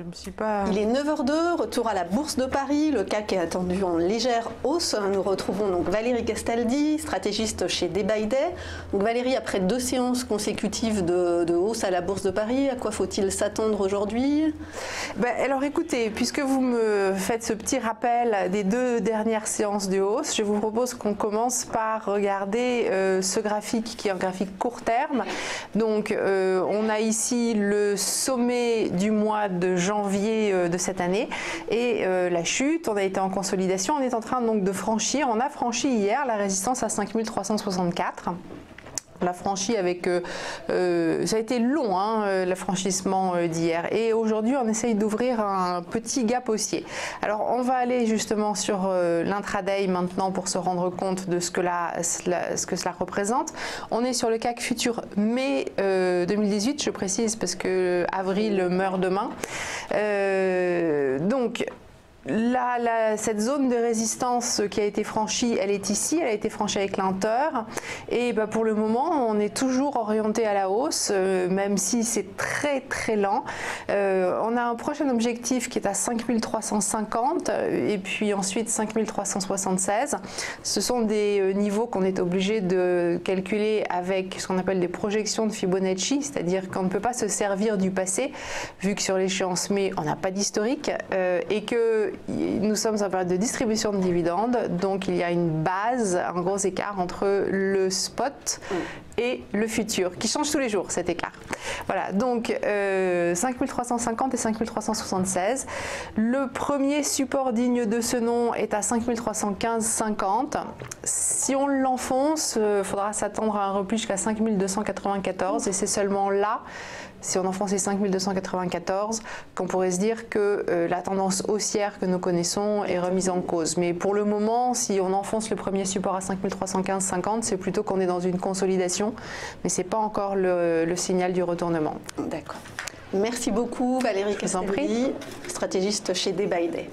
je me suis pas... Il est 9h02, retour à la Bourse de Paris. Le CAC est attendu en légère hausse. Nous retrouvons donc Valérie Castaldi, stratégiste chez Day by Day. Donc Valérie, après 2 séances consécutives de hausse à la Bourse de Paris, à quoi faut-il s'attendre aujourd'hui? Alors écoutez, puisque vous me faites ce petit rappel des 2 dernières séances de hausse, je vous propose qu'on commence par regarder ce graphique qui est un graphique court terme. Donc on a ici le sommet du mois de janvier de cette année et la chute. On a été en consolidation, on est en train donc de franchir, on a franchi hier la résistance à 5364. On l'a franchi avec, ça a été long l'affranchissement d'hier, et aujourd'hui on essaye d'ouvrir un petit gap haussier. Alors on va aller justement sur l'intraday maintenant pour se rendre compte de ce que cela représente. On est sur le CAC futur mai 2018, je précise parce que avril meurt demain. Donc cette zone de résistance qui a été franchie, elle est ici, elle a été franchie avec lenteur, et pour le moment on est toujours orienté à la hausse, même si c'est très très lent. On a un prochain objectif qui est à 5350 et puis ensuite 5376. Ce sont des niveaux qu'on est obligé de calculer avec ce qu'on appelle des projections de Fibonacci, c'est-à-dire qu'on ne peut pas se servir du passé vu que sur l'échéance mai on n'a pas d'historique et que nous sommes en période de distribution de dividendes, donc il y a une base, un gros écart entre le spot et le futur, qui change tous les jours cet écart. Voilà, donc 5350 et 5376. Le premier support digne de ce nom est à 5315,50. Si on l'enfonce, il faudra s'attendre à un repli jusqu'à 5294, et c'est seulement là, si on enfonce les 5294, qu'on pourrait se dire que la tendance haussière que nous connaissons est remise en cause. Mais pour le moment, si on enfonce le premier support à 5315,50, c'est plutôt qu'on est dans une consolidation, mais ce n'est pas encore le signal du retournement. D'accord. Merci beaucoup Valérie Castaldi, stratégiste chez Day by Day.